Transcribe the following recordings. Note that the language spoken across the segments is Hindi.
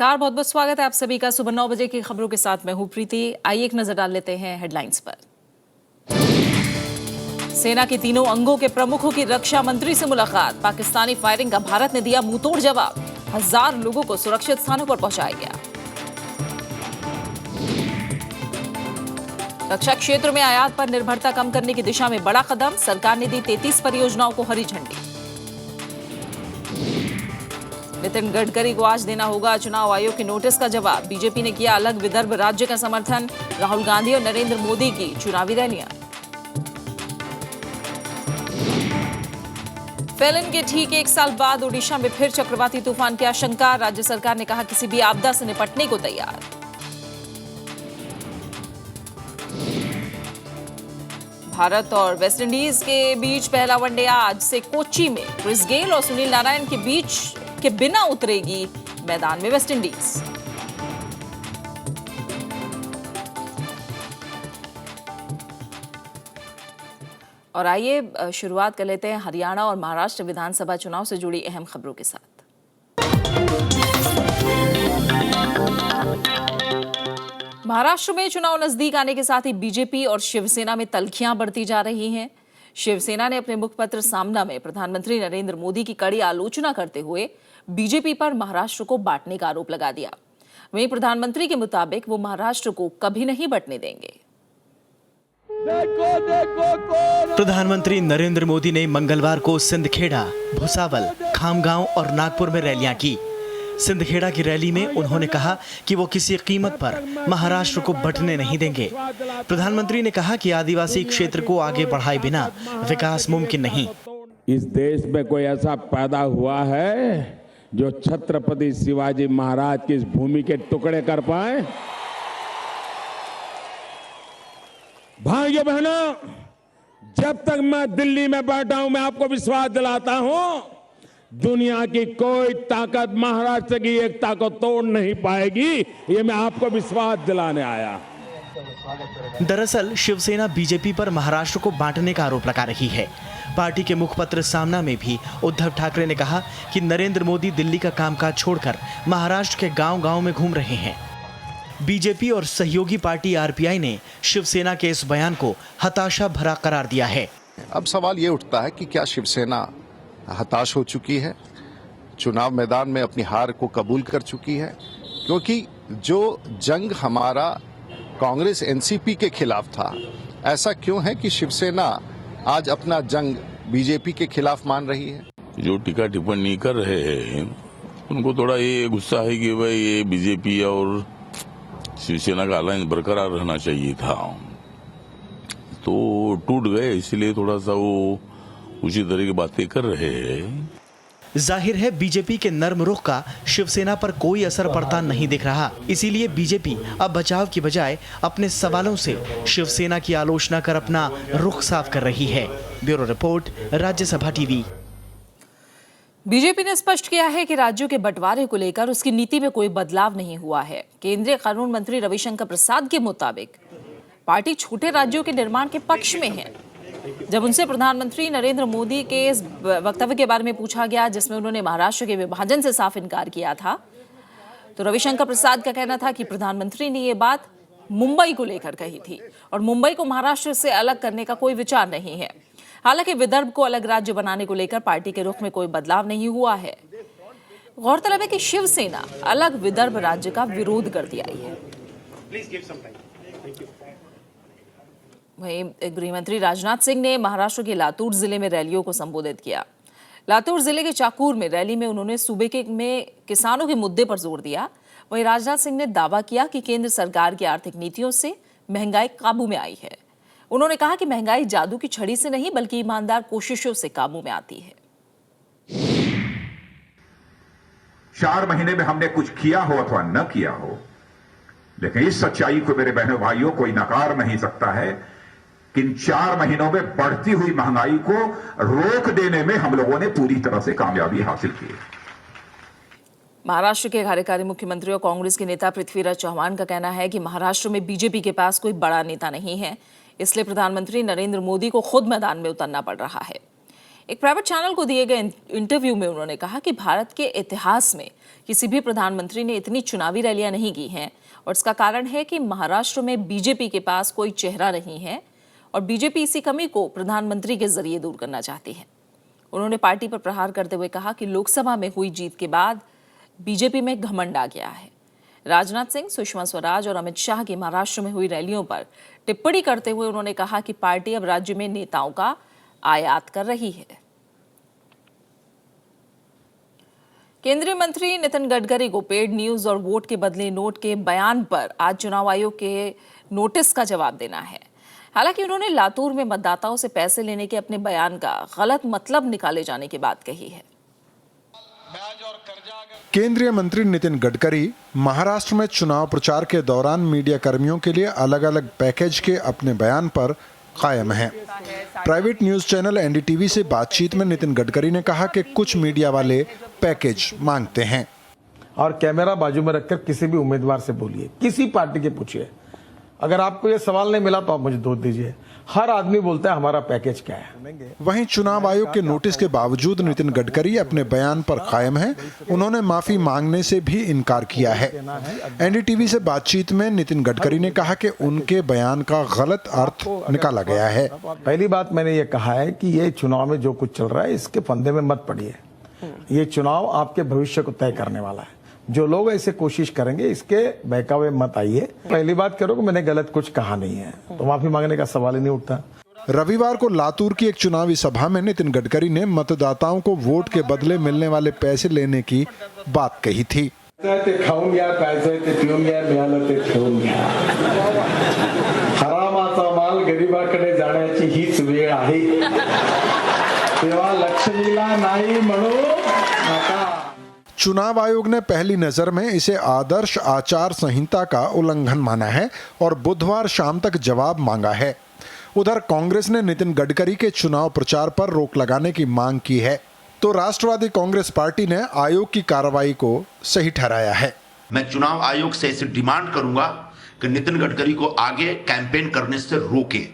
नमस्कार, बहुत बहुत स्वागत है आप सभी का सुबह 9 बजे की खबरों के साथ। मैं हूं प्रीति। आइए एक नजर डाल लेते हैं हेडलाइंस पर। सेना के तीनों अंगों के प्रमुखों की रक्षा मंत्री से मुलाकात। पाकिस्तानी फायरिंग का भारत ने दिया मुंहतोड़ जवाब। 1000 लोगों को सुरक्षित स्थानों पर पहुंचाया गया। रक्षा क्षेत्र में आयात पर निर्भरता कम करने की दिशा में बड़ा कदम। सरकार ने दी 33 परियोजनाओं को हरी झंडी। नितिन गडकरी को आज देना होगा चुनाव आयोग के नोटिस का जवाब। बीजेपी ने किया अलग विदर्भ राज्य का समर्थन। राहुल गांधी और नरेंद्र मोदी की चुनावी रैलियां। फेलन के ठीक 1 साल बाद ओडिशा में फिर चक्रवाती तूफान की आशंका। राज्य सरकार ने कहा किसी भी आपदा से निपटने को तैयार। भारत और वेस्टइंडीज के बीच पहला वनडे आज से कोच्चि में। क्रिस गेल और सुनील नारायण के बीच के बिना उतरेगी मैदान में वेस्टइंडीज। और आइए शुरुआत कर लेते हैं हरियाणा और महाराष्ट्र विधानसभा चुनाव से जुड़ी अहम खबरों के साथ। महाराष्ट्र में चुनाव नजदीक आने के साथ ही बीजेपी और शिवसेना में तल्खियां बढ़ती जा रही हैं। शिवसेना ने अपने मुखपत्र सामना में प्रधानमंत्री नरेंद्र मोदी की कड़ी आलोचना करते हुए बीजेपी पर महाराष्ट्र को बांटने का आरोप लगा दिया। वहीं प्रधानमंत्री के मुताबिक वो महाराष्ट्र को कभी नहीं बंटने देंगे। प्रधानमंत्री नरेंद्र मोदी ने मंगलवार को सिंदखेड़ा, भुसावल, खामगांव और नागपुर में रैलियां की। सिंदखेड़ा की रैली में उन्होंने कहा कि वो किसी कीमत पर महाराष्ट्र को बंटने नहीं देंगे। प्रधानमंत्री ने कहा कि आदिवासी क्षेत्र को आगे बढ़ाए बिना विकास मुमकिन नहीं। इस देश में कोई ऐसा पैदा हुआ है जो छत्रपति शिवाजी महाराज की इस भूमि के टुकड़े कर पाए? भाइयों बहनों, जब तक मैं दिल्ली में बैठा हूं, मैं आपको विश्वास दिलाता हूं, दुनिया की कोई ताकत महाराष्ट्र की एकता को तोड़ नहीं पाएगी। ये मैं आपको विश्वास दिलाने आया। दरअसल शिवसेना बीजेपी पर महाराष्ट्र को बांटने का आरोप लगा रही है। पार्टी के मुखपत्र सामना में भी उद्धव ठाकरे ने कहा कि नरेंद्र मोदी दिल्ली का कामकाज छोड़कर महाराष्ट्र के गांव-गांव में घूम रहे हैं। बीजेपी और सहयोगी पार्टी आरपीआई ने शिवसेना के इस बयान को हताशा भरा करार दिया है। अब सवाल ये उठता है कि क्या शिवसेना हताश हो चुकी है, चुनाव मैदान में अपनी हार को कबूल कर चुकी है? क्योंकि जो जंग हमारा कांग्रेस एनसीपी के खिलाफ था, ऐसा क्यों है कि शिवसेना आज अपना जंग बीजेपी के खिलाफ मान रही है? जो टीका टिप्पणी कर रहे हैं उनको थोड़ा ये गुस्सा है कि भाई ये बीजेपी और शिवसेना का अलायंस बरकरार रहना चाहिए था, तो टूट गए, इसलिए थोड़ा सा वो उसी तरह की बातें कर रहे हैं। जाहिर है बीजेपी के नर्म रुख का शिवसेना पर कोई असर पड़ता नहीं दिख रहा। इसीलिए बीजेपी अब बचाव की बजाय अपने सवालों से शिवसेना की आलोचना कर अपना रुख साफ कर रही है। Bureau report, Rajya Sabha TV. BJP ने स्पष्ट किया है कि राज्यों के बंटवारे को लेकर उसकी नीति में कोई बदलाव नहीं हुआ है। केंद्रीय कानून मंत्री रविशंकर प्रसाद के मुताबिक पार्टी छोटे राज्यों के निर्माण के पक्ष में है। जब उनसे प्रधानमंत्री नरेंद्र मोदी के इस वक्तव्य के बारे में पूछा गया, जिसमें उन्होंने महाराष्ट्र के विभाजन से साफ इनकार किया था, तो रविशंकर प्रसाद का कहना था कि प्रधानमंत्री ने ये बात मुंबई को लेकर कही थी और मुंबई को महाराष्ट्र से अलग करने का कोई विचार नहीं है। हालांकि विदर्भ को अलग राज्य बनाने को लेकर पार्टी के रुख में कोई बदलाव नहीं हुआ है। गौरतलब है कि शिवसेना अलग विदर्भ राज्य का विरोध करती आई है। वहीं गृहमंत्री राजनाथ सिंह ने महाराष्ट्र के लातूर जिले में रैलियों को संबोधित किया। लातूर जिले के चाकूर में रैली में उन्होंने सूबे में किसानों के मुद्दे पर जोर दिया। वहीं राजनाथ सिंह ने दावा किया कि केंद्र सरकार की आर्थिक नीतियों से महंगाई काबू में आई है। उन्होंने कहा कि महंगाई जादू की छड़ी से नहीं बल्कि ईमानदार कोशिशों से काबू में आती है। 4 महीने में हमने कुछ किया हो अथवा न किया हो, लेकिन इस सच्चाई को मेरे बहनों भाइयों कोई नकार नहीं सकता है कि इन 4 महीनों में बढ़ती हुई महंगाई को रोक देने में हम लोगों ने पूरी तरह से कामयाबी हासिल की है। महाराष्ट्र के कार्यकारी मुख्यमंत्री और कांग्रेस के नेता पृथ्वीराज चव्हाण का कहना है कि महाराष्ट्र में बीजेपी के पास कोई बड़ा नेता नहीं है, इसलिए प्रधानमंत्री नरेंद्र मोदी को खुद मैदान में उतरना पड़ रहा है। एक प्राइवेट चैनल को दिए गए इंटरव्यू में उन्होंने कहा कि भारत के इतिहास में किसी भी प्रधानमंत्री ने इतनी चुनावी रैलियां नहीं की हैं और इसका कारण है कि महाराष्ट्र में बीजेपी के पास कोई चेहरा नहीं है और बीजेपी इसी कमी को प्रधानमंत्री के जरिए दूर करना चाहती है। उन्होंने पार्टी पर प्रहार करते हुए कहा कि लोकसभा में हुई जीत के बाद बीजेपी में घमंड आ गया है। राजनाथ सिंह, सुषमा स्वराज और अमित शाह की महाराष्ट्र में हुई रैलियों पर टिप्पणी करते हुए उन्होंने कहा कि पार्टी अब राज्य में नेताओं का आयात कर रही है। केंद्रीय मंत्री नितिन गडकरी को पेड न्यूज और वोट के बदले नोट के बयान पर आज चुनाव आयोग के नोटिस का जवाब देना है। हालांकि उन्होंने लातूर में मतदाताओं से पैसे लेने के अपने बयान का गलत मतलब निकाले जाने की बात कही है। केंद्रीय मंत्री नितिन गडकरी महाराष्ट्र में चुनाव प्रचार के दौरान मीडिया कर्मियों के लिए अलग अलग पैकेज के अपने बयान पर कायम हैं। प्राइवेट न्यूज चैनल एनडीटीवी से बातचीत में नितिन गडकरी ने कहा कि कुछ मीडिया वाले पैकेज मांगते हैं और कैमरा बाजू में रखकर किसी भी उम्मीदवार से बोलिए, किसी पार्टी के पूछिए, अगर आपको ये सवाल नहीं मिला तो आप मुझे दो दीजिए। हर आदमी बोलता है हमारा पैकेज क्या है। वहीं चुनाव आयोग के नोटिस के बावजूद नितिन गडकरी अपने बयान पर कायम हैं। उन्होंने माफी मांगने से भी इनकार किया है। एनडीटीवी से बातचीत में नितिन गडकरी ने कहा कि उनके बयान का गलत अर्थ निकाला गया है। पहली बात मैंने ये कहा है कि ये चुनाव में जो कुछ चल रहा है इसके फंदे में मत पड़िए। ये चुनाव आपके भविष्य को तय करने वाला है। जो लोग ऐसे कोशिश करेंगे इसके बहकावे मत आइए। पहली बात करो कि मैंने गलत कुछ कहा नहीं है, तो माफी मांगने का सवाल ही नहीं उठता। रविवार को लातूर की एक चुनावी सभा में नितिन गडकरी ने मतदाताओं को वोट के बदले मिलने वाले पैसे लेने की बात कही थी। ते खाऊन घ्या, प्यायचं ते पिऊन घ्या, मिळालं ते ठेवून घ्या। हरामाचा माल गरिबाकडे जाण्याची हीच वेळ आहे। तेव्हा लक्ष्मीला नाही म्हणू नका। चुनाव आयोग ने पहली नजर में इसे आदर्श आचार संहिता का उल्लंघन माना है और बुधवार शाम तक जवाब मांगा है। उधर कांग्रेस ने नितिन गडकरी के चुनाव प्रचार पर रोक लगाने की मांग की है, तो राष्ट्रवादी कांग्रेस पार्टी ने आयोग की कार्रवाई को सही ठहराया है। मैं चुनाव आयोग से ऐसी डिमांड करूंगा कि नितिन गडकरी को आगे कैंपेन करने से रोकें,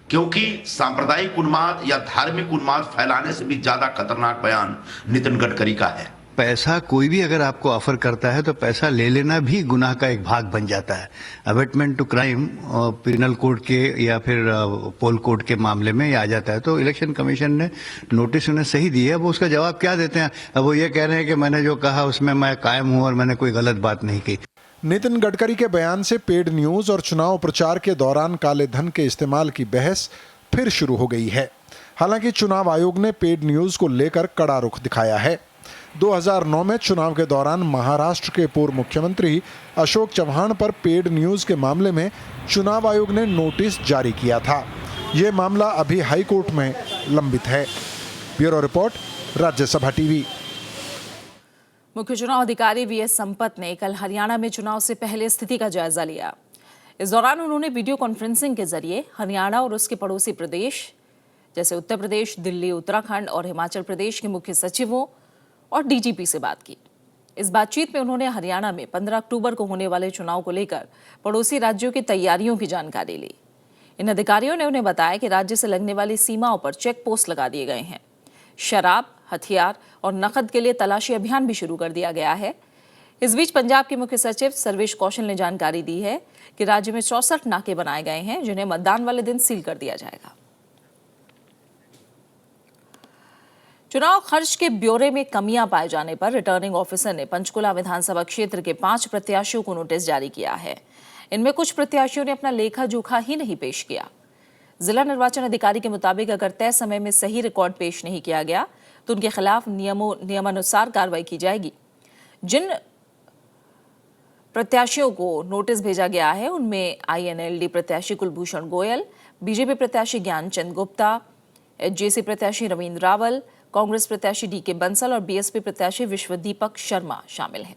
क्योंकि सांप्रदायिक उन्माद या धार्मिक उन्माद फैलाने से भी ज्यादा खतरनाक बयान नितिन गडकरी का है। पैसा कोई भी अगर आपको ऑफर करता है तो पैसा ले लेना भी गुनाह का एक भाग बन जाता है। Abetment to crime penal code के या फिर पोल कोड के मामले में आ जाता है। तो इलेक्शन कमीशन ने नोटिस उन्हें सही दी है। वो उसका जवाब क्या देते हैं? अब वो ये कह रहे हैं कि मैंने जो कहा उसमें मैं कायम हूं और मैंने कोई गलत बात नहीं की। नितिन गडकरी के बयान से पेड न्यूज और चुनाव प्रचार के दौरान काले धन के इस्तेमाल की बहस फिर शुरू हो गई है। हालांकि चुनाव आयोग ने पेड न्यूज को लेकर कड़ा रुख दिखाया है। 2009 में चुनाव के दौरान महाराष्ट्र के पूर्व मुख्यमंत्री अशोक चव्हाण पर पेड न्यूज के मामले में चुनाव आयोग ने नोटिस जारी किया था। ये मामला अभी हाई कोर्ट में लंबित है। Bureau report, Rajya Sabha TV. मुख्य चुनाव अधिकारी वीएस संपत ने कल हरियाणा में चुनाव से पहले स्थिति का जायजा लिया। इस दौरान उन्होंने वीडियो कॉन्फ्रेंसिंग के जरिए हरियाणा और उसके पड़ोसी प्रदेश जैसे उत्तर प्रदेश, दिल्ली, उत्तराखंड और हिमाचल प्रदेश के मुख्य सचिवों और डीजीपी से बात की। इस बातचीत में उन्होंने हरियाणा में 15 अक्टूबर को होने वाले चुनाव को लेकर पड़ोसी राज्यों की तैयारियों की जानकारी ली। इन अधिकारियों ने उन्हें बताया कि राज्य से लगने वाली सीमाओं पर चेक पोस्ट लगा दिए गए हैं। शराब, हथियार और नकद के लिए तलाशी अभियान भी शुरू कर दिया गया है। इस बीच पंजाब के मुख्य सचिव सर्वेश कौशल ने जानकारी दी है कि राज्य में 64 नाके बनाए गए हैं, जिन्हें मतदान वाले दिन सील कर दिया जाएगा। चुनाव खर्च के ब्यौरे में कमियां पाए जाने पर रिटर्निंग ऑफिसर ने पंचकुला विधानसभा क्षेत्र के 5 प्रत्याशियों को नोटिस जारी किया है। इनमें कुछ प्रत्याशियों ने अपना लेखा जोखा ही नहीं पेश किया। जिला निर्वाचन अधिकारी के मुताबिक अगर तय समय में सही रिकॉर्ड पेश नहीं किया गया तो उनके खिलाफ नियमानुसार कार्रवाई की जाएगी। जिन प्रत्याशियों को नोटिस भेजा गया है उनमें आईएनएलडी प्रत्याशी कुलभूषण गोयल, बीजेपी प्रत्याशी ज्ञानचंद गुप्ता, जेसी प्रत्याशी रविंद्र रावल, कांग्रेस प्रत्याशी डीके बंसल और बीएसपी प्रत्याशी विश्वदीपक शर्मा शामिल हैं।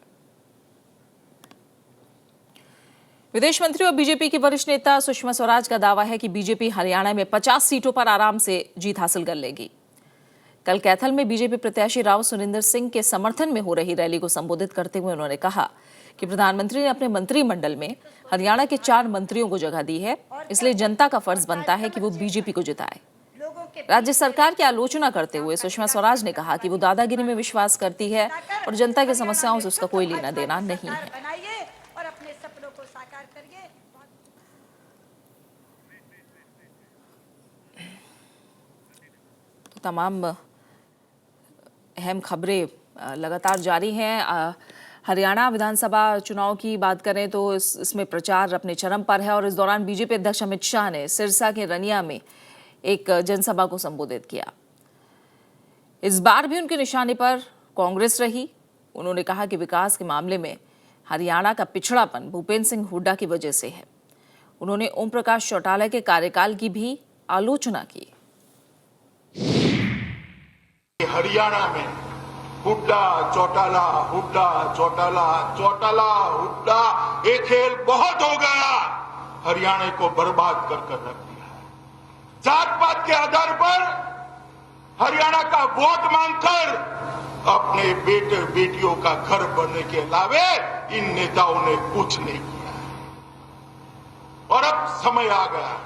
विदेश मंत्री और बीजेपी की वरिष्ठ नेता सुषमा स्वराज का दावा है कि बीजेपी हरियाणा में 50 सीटों पर आराम से जीत हासिल कर लेगी। कल कैथल में बीजेपी प्रत्याशी राव सुनिंदर सिंह के समर्थन में हो रही रैली को संबोधित करते हुए उन्होंने कहा कि प्रधानमंत्री ने अपने मंत्रिमंडल में हरियाणा के 4 मंत्रियों को जगह दी है, इसलिए जनता का फर्ज बनता है कि वो बीजेपी को जिताए। राज्य सरकार की आलोचना करते हुए सुषमा स्वराज ने कहा कि वो दादागिरी में विश्वास करती है और जनता की समस्याओं से उसका कोई लेना देना नहीं है। और अपने सपनों को साकार करिए। तो तमाम अहम खबरें लगातार जारी हैं। हरियाणा विधानसभा चुनाव की बात करें तो इसमें प्रचार अपने चरम पर है और इस दौरान बीजेपी अध्यक्ष अमित शाह ने सिरसा के रनिया में एक जनसभा को संबोधित किया। इस बार भी उनके निशाने पर कांग्रेस रही। उन्होंने कहा कि विकास के मामले में हरियाणा का पिछड़ापन भूपेंद्र सिंह हुड्डा की वजह से है। उन्होंने ओम प्रकाश चौटाला के कार्यकाल की भी आलोचना की। हरियाणा में हुड्डा चौटाला हुड्डा चौटाला चौटाला हुड्डा, ये खेल बहुत हो गया। हरियाणा को बर्बाद कर रख दिया है। जात पात के आधार पर हरियाणा का वोट मांगकर अपने बेटे बेटियों का घर बनने के अलावे इन नेताओं ने कुछ नहीं किया है। और अब समय आ गया,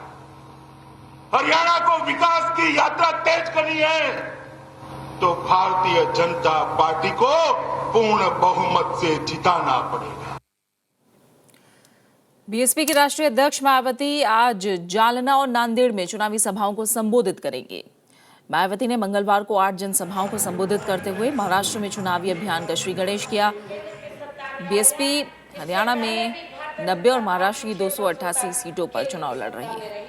हरियाणा को विकास की यात्रा तेज करनी है तो भारतीय जनता पार्टी को पूर्ण बहुमत से जिताना पड़ेगा। बीएसपी की राष्ट्रीय अध्यक्ष मायावती आज जालना और नांदेड़ में चुनावी सभाओं को संबोधित करेंगे। मायावती ने मंगलवार को 8 जनसभाओं को संबोधित करते हुए महाराष्ट्र में चुनावी अभियान का श्री गणेश किया। बीएसपी हरियाणा में 90 और महाराष्ट्र की 288 सीटों पर चुनाव लड़ रही है।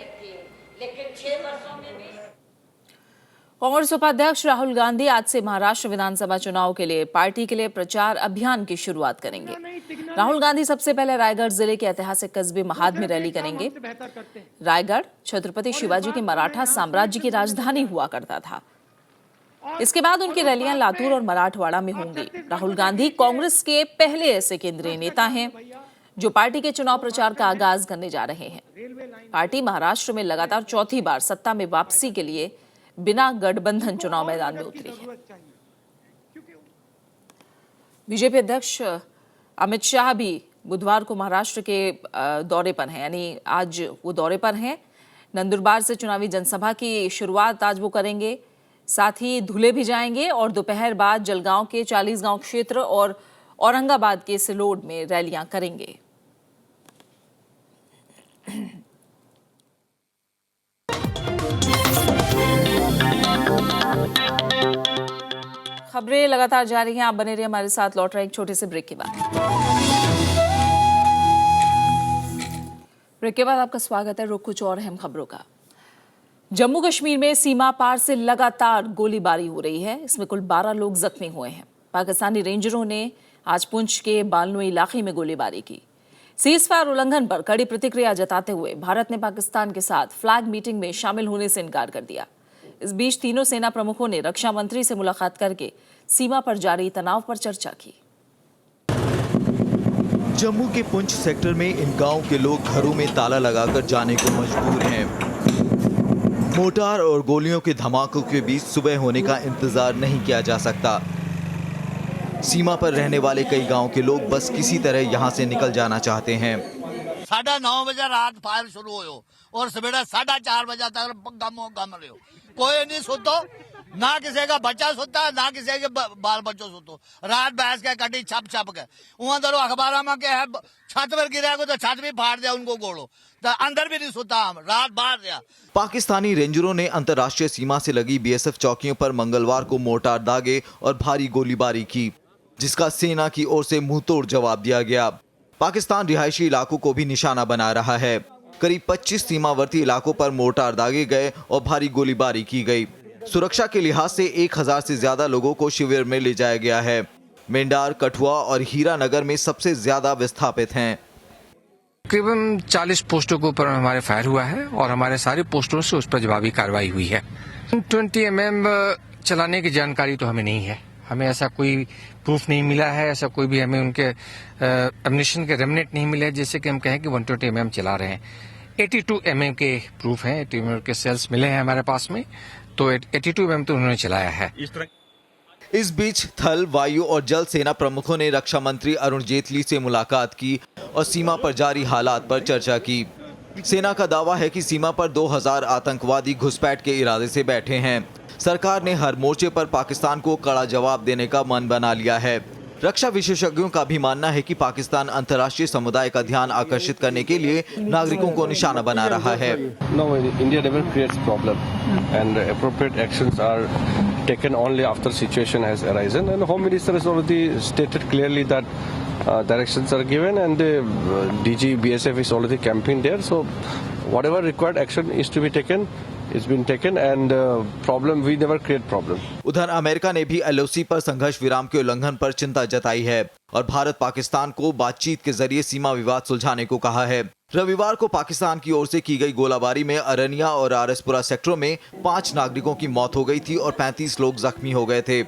कांग्रेस उपाध्यक्ष राहुल गांधी आज से महाराष्ट्र विधानसभा चुनाव के लिए पार्टी के लिए प्रचार अभियान की शुरुआत करेंगे। राहुल गांधी सबसे पहले रायगढ़ जिले के ऐतिहासिक कस्बे महाद में रैली करेंगे। रायगढ़ छत्रपति शिवाजी के मराठा साम्राज्य की राजधानी हुआ करता था। इसके बाद उनकी रैलियां लातूर और मराठवाड़ा में होंगी। राहुल गांधी कांग्रेस के पहले ऐसे केंद्रीय नेता हैं जो पार्टी के चुनाव प्रचार का आगाज करने जा रहे हैं। पार्टी महाराष्ट्र में लगातार चौथी बार सत्ता में वापसी के लिए बिना गठबंधन चुनाव मैदान में उतरी है। बीजेपी अध्यक्ष अमित शाह भी बुधवार को महाराष्ट्र के दौरे पर हैं, यानी आज वो दौरे पर हैं। नंदुरबार से चुनावी जनसभा की शुरुआत आज वो करेंगे। साथ ही धुले भी जाएंगे और दोपहर बाद जलगांव के 40 गांव क्षेत्र और औरंगाबाद के सिलोड में रैलियां करेंगे। खबरें लगातार जारी हैं, आप बने रहिए हमारे साथ। लौट रहे एक छोटे से ब्रेक के बाद। ब्रेक के बाद आपका स्वागत है। रुक कुछ और अहम खबरों का। जम्मू कश्मीर में सीमा पार से लगातार गोलीबारी हो रही है। इसमें कुल 12 लोग जख्मी हुए हैं। पाकिस्तानी रेंजरों ने आज पुंछ के बालनोई इलाके में गोलीबारी की। सीजफायर उल्लंघन पर कड़ी प्रतिक्रिया जताते हुए भारत ने पाकिस्तान के साथ फ्लैग मीटिंग में शामिल होने से इनकार कर दिया। इस बीच तीनों सेना प्रमुखों ने रक्षा मंत्री से मुलाकात करके सीमा पर जारी तनाव पर चर्चा की। जम्मू के पुंछ सेक्टर में इन गांव के लोग घरों में ताला लगाकर जाने को मजबूर हैं। मोर्टार और गोलियों के धमाकों के बीच सुबह होने का इंतजार नहीं किया जा सकता। सीमा पर रहने वाले कई गांव के लोग बस किसी तरह यहां से निकल जाना चाहते हैं। 9:30 बजे रात फायर शुरू हो और सवेरे 4:30 बजे तक गम रहे हो। कोई नहीं सुतो, ना किसी का बच्चा सुता, ना किसी के बाल बच्चों सुतो। रात बहस के कटी छप के वहां दरो अखबार में क्या है, छत पर गिरा को तो छत भी फाड़ दिया, उनको गोड़ो तो अंदर भी नहीं सुता, हम रात बाहर दिया। पाकिस्तानी रेंजरों ने अंतर्राष्ट्रीय सीमा से लगी बीएसएफ चौकियों पर मंगलवार को मोर्टार दागे और भारी गोलीबारी की, जिसका सेना की ओर से मुंहतोड़ जवाब दिया गया। पाकिस्तान रिहायशी इलाकों को भी निशाना बना रहा है। करीब 25 सीमावर्ती इलाकों पर मोर्टार दागे गए और भारी गोलीबारी की गई। सुरक्षा के लिहाज से 1000 से ज्यादा लोगों को शिविर में ले जाया गया है। मेंढार, कठुआ और हीरानगर में सबसे ज्यादा विस्थापित हैं। तकरीबन 40 पोस्टों के ऊपर हमारे फायर हुआ है और हमारे सारे पोस्टों से उस पर जवाबी कार्रवाई हुई है। 20 mm चलाने की जानकारी तो हमें नहीं है। हमें ऐसा कोई प्रूफ नहीं मिला है, ऐसा कोई भी हमें उनके एमिनिशन के रेमनेट नहीं मिले जिससे कि हम कहें कि 120 mm चला रहे हैं। 82 mm के प्रूफ हैं, 82 mm के सेल्स मिले हैं हमारे पास में, तो 82 mm तो उन्होंने चलाया है। इस बीच थल, वायु और जल सेना प्रमुखों ने रक्षा मंत्री अरुण जेटली से मुलाकात की और सीमा पर जारी हालात पर चर्चा की। सेना का दावा है कि सीमा पर 2000 आतंकवादी घुसपैठ के इरादे से बैठे हैं। सरकार ने हर मोर्चे पर पाकिस्तान को कड़ा जवाब देने का मन बना लिया है। रक्षा विशेषज्ञों का भी मानना है कि पाकिस्तान अंतर्राष्ट्रीय समुदाय का ध्यान आकर्षित करने के लिए नागरिकों को निशाना बना रहा है। No, India never creates problem, and appropriate actions are taken only after situation has arisen. And the Home Minister has already stated clearly that directions are given, and DG BSF is already camping there. So whatever required action is to be taken. It's been taken, and problem we never create problem. उधर अमेरिका ने भी LOC पर संघर्ष विराम के उल्लंघन पर चिंता जताई है और भारत पाकिस्तान को बातचीत के जरिए सीमा विवाद सुलझाने को कहा है। रविवार को पाकिस्तान की ओर से की गई गोलाबारी में अरनिया और आरएसपुरा सेक्टरों में 5 नागरिकों की मौत हो गई थी और 35 लोग जख्मी हो गए थे।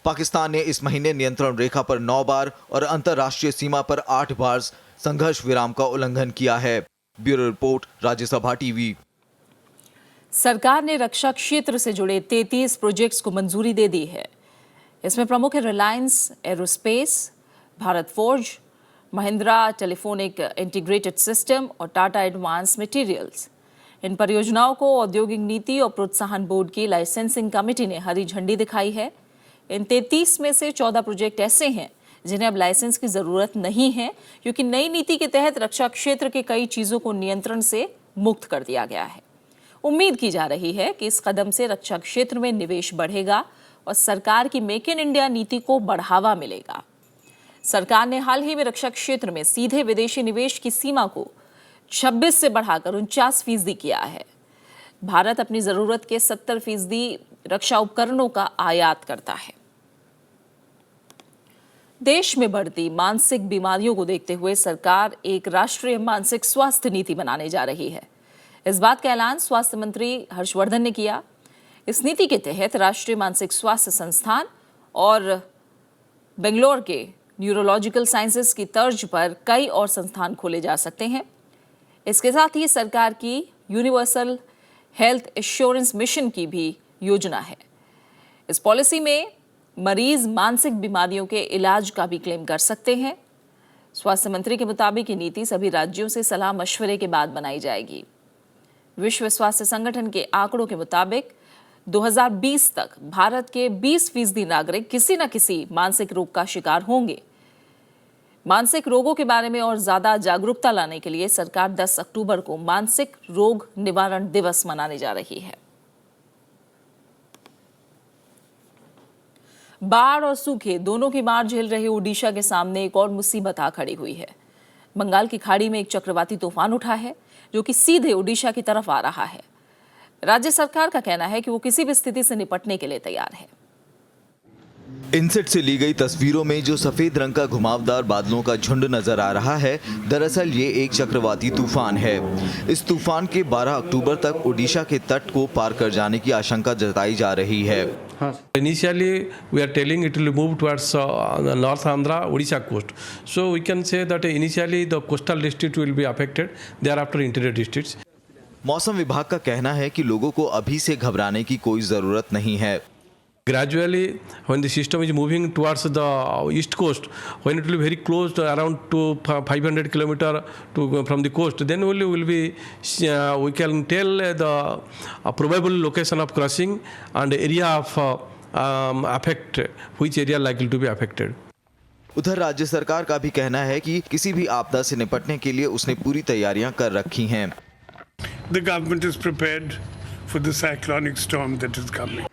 पाकिस्तान ने इस महीने नियंत्रण रेखा पर 9 बार और अंतर्राष्ट्रीय सीमा पर 8 बार संघर्ष विराम का उल्लंघन किया है। Bureau report, Rajya Sabha TV. सरकार ने रक्षा क्षेत्र से जुड़े 33 प्रोजेक्ट्स को मंजूरी दे दी है। इसमें प्रमुख है Reliance aerospace, Bharat forge, Mahindra telephonic integrated system और टाटा एडवांस मटेरियल्स। इन परियोजनाओं को औद्योगिक नीति और प्रोत्साहन बोर्ड की लाइसेंसिंग कमेटी ने हरी झंडी दिखाई है। इन 33 में से 14 प्रोजेक्ट ऐसे हैं जिन्हें अब लाइसेंस की जरूरत नहीं है, क्योंकि नई नीति के तहत रक्षा क्षेत्र के कई चीजों को नियंत्रण से मुक्त कर दिया गया है। उम्मीद की जा रही है कि इस कदम से रक्षा क्षेत्र में निवेश बढ़ेगा और सरकार की मेक इन इंडिया नीति को बढ़ावा मिलेगा। सरकार ने हाल ही में रक्षा क्षेत्र में सीधे विदेशी निवेश की सीमा को 26 से बढ़ाकर 49% किया है। भारत अपनी जरूरत के 70% रक्षा उपकरणों का आयात करता है। देश में बढ़ती मानसिक बीमारियों को देखते हुए सरकार एक राष्ट्रीय मानसिक स्वास्थ्य नीति बनाने जा रही है। इस बात का ऐलान स्वास्थ्य मंत्री हर्षवर्धन ने किया। इस नीति के तहत राष्ट्रीय मानसिक स्वास्थ्य संस्थान और बेंगलोर के न्यूरोलॉजिकल साइंसेज की तर्ज पर कई और संस्थान खोले जा सकते हैं। इसके साथ ही सरकार की यूनिवर्सल हेल्थ एश्योरेंस मिशन की भी योजना है। इस पॉलिसी में मरीज मानसिक बीमारियों के इलाज का भी क्लेम कर सकते हैं। स्वास्थ्य मंत्री के मुताबिक ये नीति सभी राज्यों से सलाह मशवरे के बाद बनाई जाएगी। विश्व स्वास्थ्य संगठन के आंकड़ों के मुताबिक 2020 तक भारत के 20% नागरिक किसी न किसी मानसिक रोग का शिकार होंगे। मानसिक रोगों के बारे में और ज्यादा जागरूकता लाने के लिए सरकार 10 अक्टूबर को मानसिक रोग निवारण दिवस मनाने जा रही है। बाढ़ और सूखे दोनों की मार झेल रहे ओडिशा के सामने एक और मुसीबत आ खड़ी हुई है। बंगाल की खाड़ी में एक चक्रवाती तूफान उठा है जो कि सीधे ओडिशा की तरफ आ रहा है। राज्य सरकार का कहना है कि वो किसी भी स्थिति से निपटने के लिए तैयार है। इनसेट से ली गई तस्वीरों में जो सफेद रंग का घुमावदार बादलों का झुंड नजर आ रहा है, दरअसल ये एक चक्रवाती तूफान है। इस तूफान के 12 अक्टूबर तक ओडिशा के तट को पार कर जाने की आशंका जताई जा रही है। Initially, we are telling it will move towards North Andhra, Odisha coast. So we can say that initially the coastal district will be affected, thereafter interior districts. मौसम विभाग का कहना है कि लोगों को अभी से घबराने की कोई जरूरत नहीं है। Gradually, when the system is moving towards the east coast, when it will be very close to around to 500 kilometer from the coast, then only will be we can tell the probable location of crossing and area of affect, which area likely to be affected. उधर राज्य सरकार का भी कहना है कि किसी भी आपदा से निपटने के लिए उसने पूरी तैयारियां कर रखी हैं। The government is prepared for the cyclonic storm that is coming.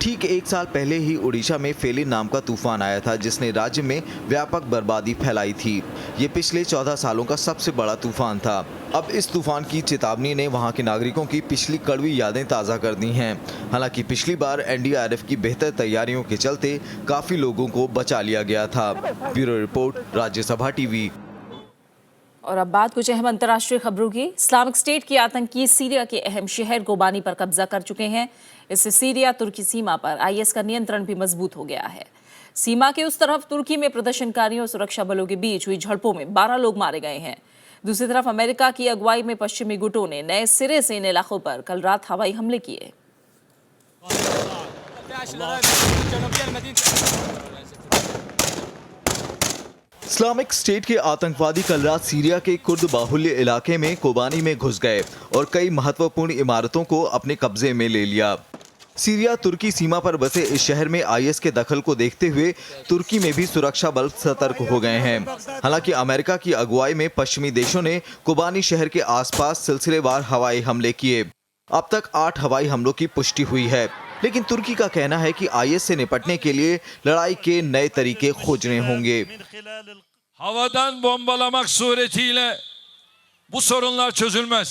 ठीक 1 साल पहले ही ओडिशा में फेलिन नाम का तूफान आया था जिसने राज्य में व्यापक बर्बादी फैलाई थी। ये पिछले 14 सालों का सबसे बड़ा तूफान था। अब इस तूफान की चेतावनी ने वहां के नागरिकों की पिछली कड़वी यादें ताज़ा कर दी हैं। हालांकि पिछली बार एनडीआरएफ की बेहतर तैयारियों के चलते काफ़ी लोगों को बचा लिया गया था। Bureau report, Rajya Sabha TV. और अब बात कुछ अहम अंतर्राष्ट्रीय खबरों की। इस्लामिक स्टेट की आतंकी सीरिया के अहम शहर कोबानी पर कब्जा कर चुके हैं। इससे सीरिया तुर्की सीमा पर आईएस का नियंत्रण भी मजबूत हो गया है। सीमा के उस तरफ तुर्की में प्रदर्शनकारियों और सुरक्षा बलों के बीच हुई झड़पों में 12 लोग मारे गए हैं। दूसरी तरफ अमेरिका की अगुवाई में पश्चिमी गुटों ने नए सिरे से इन इलाकों पर कल रात हवाई हमले किए। इस्लामिक स्टेट के आतंकवादी कल रात सीरिया के कुर्द बाहुल्य इलाके में कोबानी में घुस गए और कई महत्वपूर्ण इमारतों को अपने कब्जे में ले लिया। सीरिया तुर्की सीमा पर बसे इस शहर में आईएस के दखल को देखते हुए तुर्की में भी सुरक्षा बल सतर्क हो गए हैं। हालांकि अमेरिका की अगुवाई में पश्चिमी देशों ने कोबानी शहर के आसपास सिलसिलेवार हवाई हमले किए। अब तक 8 हवाई हमलों की पुष्टि हुई है, लेकिन तुर्की का कहना है कि आईएस से निपटने के लिए लड़ाई के नए तरीके खोजने होंगे। Havadan bombalamak suretiyle bu sorunlar çözülmez.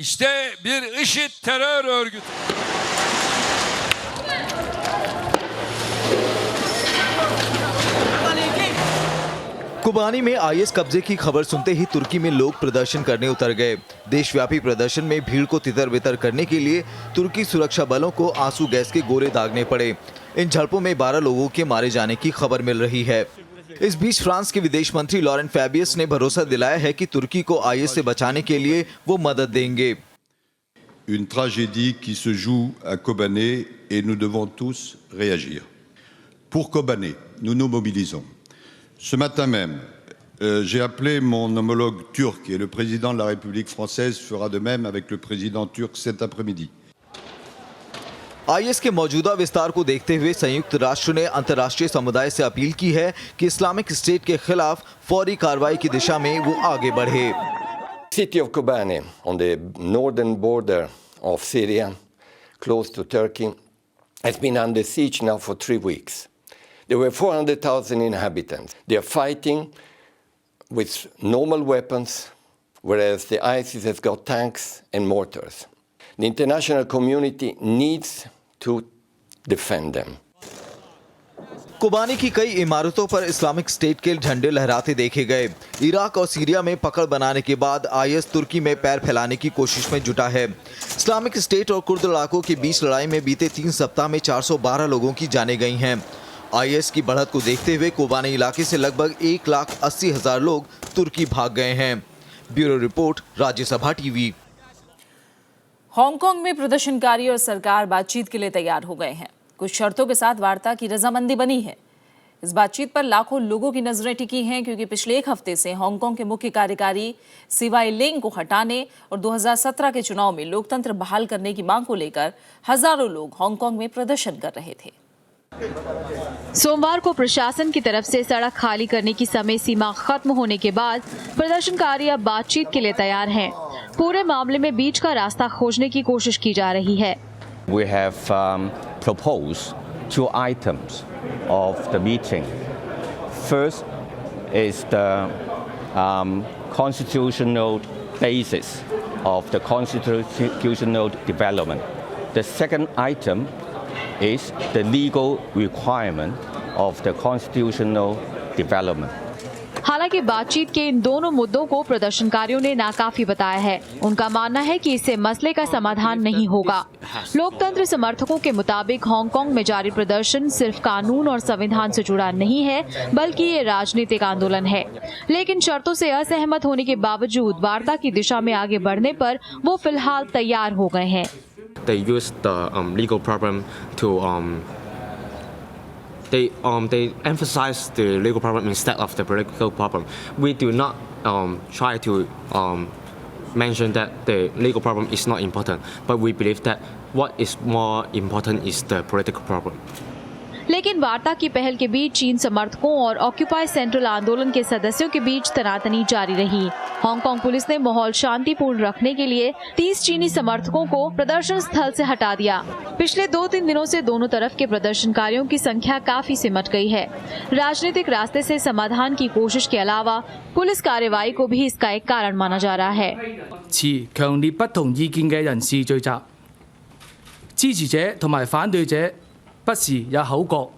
İşte bir IŞİD terör örgütü. Kobani में आईएस कब्जे की खबर सुनते ही तुर्की में लोग प्रदर्शन करने उतर गए। देशव्यापी प्रदर्शन में भीड़ को तितर-बितर करने के लिए तुर्की सुरक्षा बलों को आंसू गैस के गोले दागने पड़े। इन झड़पों में 12 लोगों के मारे जाने की खबर मिल रही है। इस बीच फ्रांस के विदेश मंत्री लॉरेंट फैबियस ने भरोसा दिलाया है कि तुर्की को आईएस से बचाने के लिए वो मदद देंगे। Une tragédie qui se joue à Kobané et nous devons tous réagir. Pour Kobané, nous nous mobilisons. Ce matin même, j'ai appelé mon homologue turc et le président de la République française fera de même avec le président turc cet après-midi. IS के मौजूदा विस्तार को देखते हुए संयुक्त राष्ट्र ने अंतर्राष्ट्रीय समुदाय से अपील की है कि इस्लामिक स्टेट के खिलाफ फौरी कार्रवाई की दिशा में वो आगे बढ़े। City of Kobani on the northern border of Syria, close to Turkey, has been under siege now for 3 weeks. There were 400,000 inhabitants. They are fighting with normal weapons, whereas the ISIS has got tanks and mortars. The international community needs to defend them. Kobani की कई इमारतों पर इस्लामिक स्टेट के झंडे लहराते देखे गए। इराक और सीरिया में पकड़ बनाने के बाद आईएस तुर्की में पैर फैलाने की कोशिश में जुटा है। इस्लामिक स्टेट और कुर्द इलाकों के बीच लड़ाई में बीते 3 सप्ताह में 412 लोगों की जानें गई हैं। आईएस की बढ़त को देखते हुए कोबानी इलाके से लगभग 1,80,000 लोग तुर्की भाग गए हैं। Bureau report, Rajya Sabha TV. Hong Kong में प्रदर्शनकारी और सरकार बातचीत के लिए तैयार हो गए हैं। कुछ शर्तों के साथ वार्ता की रजामंदी बनी है। इस बातचीत पर लाखों लोगों की नजरें टिकी हैं, क्योंकि पिछले 1 हफ्ते से हांगकांग के मुख्य कार्यकारी सीवाई लिंग को हटाने और 2017 के चुनाव में लोकतंत्र बहाल करने की मांग को लेकर हजारों लोग हांगकांग में प्रदर्शन कर रहे थे। सोमवार को प्रशासन की तरफ से सड़क खाली करने की समय सीमा खत्म होने के बाद प्रदर्शनकारी अब बातचीत के लिए तैयार हैं। पूरे मामले में बीच का रास्ता खोजने की कोशिश की जा रही है। We have proposed 2 items of the meeting. First is the constitutional basis of the constitutional development. The second item is the legal requirement of the constitutional development. हालांकि बातचीत के इन दोनों मुद्दों को प्रदर्शनकारियों ने नाकाफी बताया है। उनका मानना है कि इससे मसले का समाधान नहीं होगा। लोकतंत्र समर्थकों के मुताबिक हांगकांग में जारी प्रदर्शन सिर्फ कानून और संविधान से जुड़ा नहीं है, बल्कि ये राजनीतिक आंदोलन है। लेकिन शर्तों से असहमत होने के बावजूद वार्ता की दिशा में आगे बढ़ने पर वो फिलहाल तैयार हो गए हैं। They use the legal problem to they emphasize the legal problem instead of the political problem. We do not try to mention that the legal problem is not important, but we believe that what is more important is the political problem. लेकिन वार्ता की पहल के बीच चीन समर्थकों और ऑक्यूपाई सेंट्रल आंदोलन के सदस्यों के बीच तनातनी जारी रही। हांगकांग पुलिस ने माहौल शांतिपूर्ण रखने के लिए 30 चीनी समर्थकों को प्रदर्शन स्थल से हटा दिया। पिछले 2-3 दिनों से दोनों तरफ के प्रदर्शनकारियों की संख्या काफी सिमट गई है। राजनीतिक रास्ते से समाधान की कोशिश के अलावा पुलिस कार्रवाई को भी इसका एक कारण माना जा रहा है। 持強烈不同意見嘅人士聚集，支持者同埋反對者不時有口角，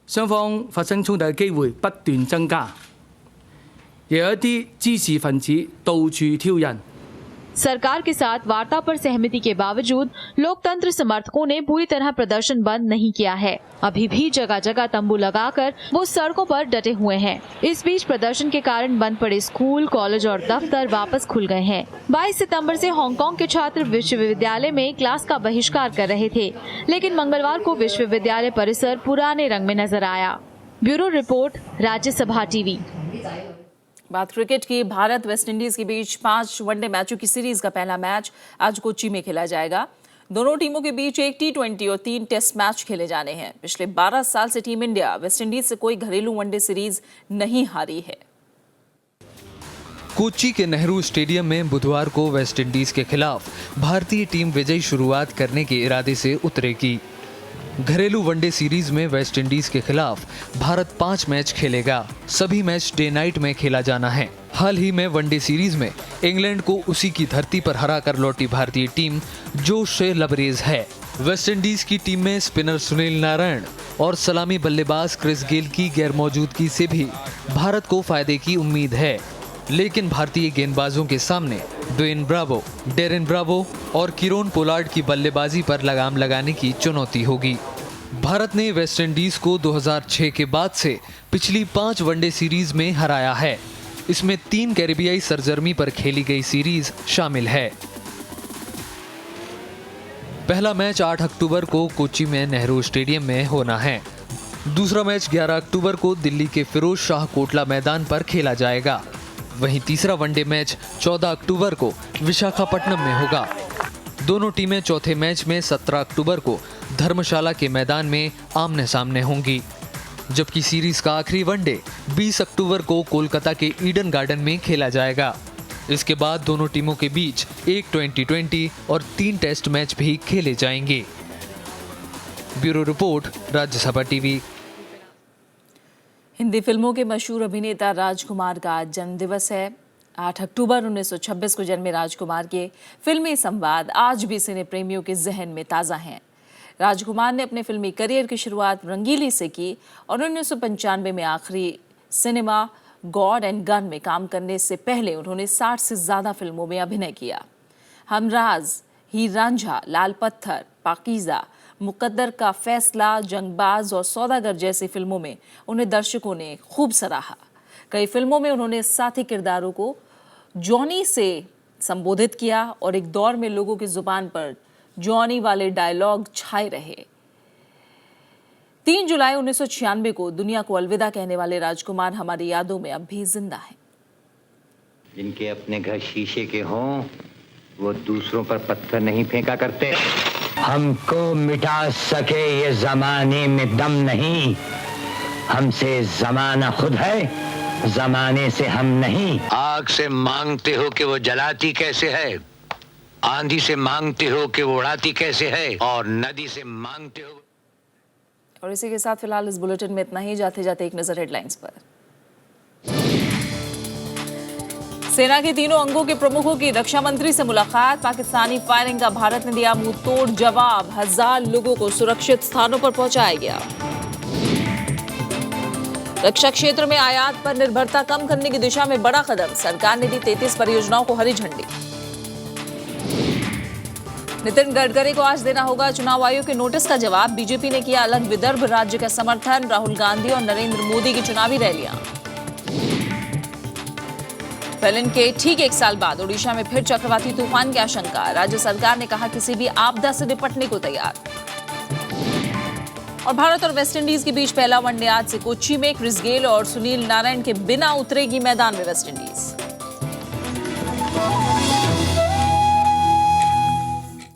雙方發生衝突嘅機會不斷增加，亦有一啲滋事分子到處挑釁。सरकार के साथ वार्ता पर सहमति के बावजूद लोकतंत्र समर्थकों ने पूरी तरह प्रदर्शन बंद नहीं किया है। अभी भी जगह जगह तंबू लगाकर वो सड़कों पर डटे हुए हैं। इस बीच प्रदर्शन के कारण बंद पड़े स्कूल, कॉलेज और दफ्तर वापस खुल गए हैं। 22 सितंबर से हांगकांग के छात्र विश्वविद्यालय में क्लास का बहिष्कार कर रहे थे, लेकिन मंगलवार को विश्वविद्यालय परिसर पुराने रंग में नजर आया। Bureau report, Rajya Sabha TV. बात क्रिकेट की। भारत वेस्ट इंडीज के बीच 5 वनडे मैचों की सीरीज का पहला मैच आज कोच्चि में खेला जाएगा। दोनों टीमों के बीच एक T20 और 3 टेस्ट मैच खेले जाने हैं। पिछले 12 साल से टीम इंडिया वेस्ट इंडीज से कोई घरेलू वनडे सीरीज नहीं हारी है। कोच्चि के नेहरू स्टेडियम में बुधवार को वेस्ट इंडीज के खिलाफ भारतीय टीम विजयी शुरुआत करने के इरादे से उतरेगी। घरेलू वनडे सीरीज में वेस्ट इंडीज के खिलाफ भारत 5 मैच खेलेगा। सभी मैच डे नाइट में खेला जाना है। हाल ही में वनडे सीरीज में इंग्लैंड को उसी की धरती पर हरा कर लौटी भारतीय टीम जोश से लबरेज है। वेस्ट इंडीज की टीम में स्पिनर सुनील नारायण और सलामी बल्लेबाज क्रिस गेल की गैरमौजूदगी से भी भारत को फायदे की उम्मीद है, लेकिन भारतीय गेंदबाजों के सामने ड्वेन ब्रावो, डेरेन ब्रावो और किरोन पोलार्ड की बल्लेबाजी पर लगाम लगाने की चुनौती होगी। भारत ने वेस्ट इंडीज को 2006 के बाद से पिछली 5 वनडे सीरीज में हराया है। इसमें 3 कैरिबियाई सरजमी पर खेली गई सीरीज शामिल है। पहला मैच 8 अक्टूबर को कोच्चि में नेहरू स्टेडियम में होना है। दूसरा मैच 11 अक्टूबर को दिल्ली के फिरोज शाह कोटला मैदान पर खेला जाएगा। वहीं तीसरा वनडे मैच 14 अक्टूबर को विशाखापट्टनम में होगा। दोनों टीमें चौथे मैच में 17 अक्टूबर को धर्मशाला के मैदान में आमने सामने होंगी, जबकि सीरीज का आखिरी वनडे 20 अक्टूबर को कोलकाता के ईडन गार्डन में खेला जाएगा। इसके बाद दोनों टीमों के बीच एक T20 और 3 टेस्ट मैच भी खेले जाएंगे। Bureau report, Rajya Sabha TV. Hindi फिल्मों के मशहूर अभिनेता राजकुमार का आज जन्मदिवस है। 8 अक्टूबर 1926 को जन्मे राजकुमार के फिल्मी संवाद आज भी सिने प्रेमियों के जहन में ताज़ा हैं। राजकुमार ने अपने फिल्मी करियर की शुरुआत रंगीली से की और 1995 में आखिरी सिनेमा गॉड एंड गन में काम करने से पहले उन्होंने 60 से ज़्यादा फिल्मों में अभिनय किया। हमराज, हीर रांझा, लाल पत्थर, पाकीज़ा, मुकद्दर का फैसला, जंगबाज और सौदागर जैसी फिल्मों में उन्हें दर्शकों ने खूब सराहा। कई फिल्मों में उन्होंने साथी किरदारों को जॉनी से संबोधित किया और एक दौर में लोगों की जुबान पर जॉनी वाले डायलॉग छाए रहे। 3 जुलाई 1996 को दुनिया को अलविदा कहने वाले राजकुमार हमारी यादों में अब भी जिंदा हैं। जिनके अपने घर शीशे के हों, वो दूसरों पर पत्थर नहीं फेंका करते। हमको मिटा सके ये जमाने में दम नहीं, हमसे जमाना खुद है, जमाने से हम नहीं। आग से मांगते हो कि वो जलाती कैसे है, आंधी से मांगते हो कि वो उड़ाती कैसे है, और नदी से मांगते हो। और इसी के साथ फिलहाल इस बुलेटिन में इतना ही। जाते जाते एक नजर हेडलाइंस पर। सेना के तीनों अंगों के प्रमुखों की रक्षा मंत्री से मुलाकात। पाकिस्तानी फायरिंग का भारत ने दिया मुंह तोड़ जवाब। 1000 लोगों को सुरक्षित स्थानों पर पहुंचाया गया। रक्षा क्षेत्र में आयात पर निर्भरता कम करने की दिशा में बड़ा कदम। सरकार ने दी 33 परियोजनाओं को हरी झंडी। नितिन गडकरी को आज देना होगा चुनाव आयोग के नोटिस का जवाब। बीजेपी ने किया अलग विदर्भ राज्य का समर्थन। राहुल गांधी और नरेंद्र मोदी की चुनावी रैलियां। फेलिन के ठीक 1 साल बाद ओडिशा में फिर चक्रवाती तूफान की आशंका। राज्य सरकार ने कहा किसी भी आपदा से निपटने को तैयार। और भारत और वेस्टइंडीज के बीच पहला वनडे आज से कोच्चि में। क्रिस गेल और सुनील नारायण के बिना उतरेगी मैदान में वेस्टइंडीज।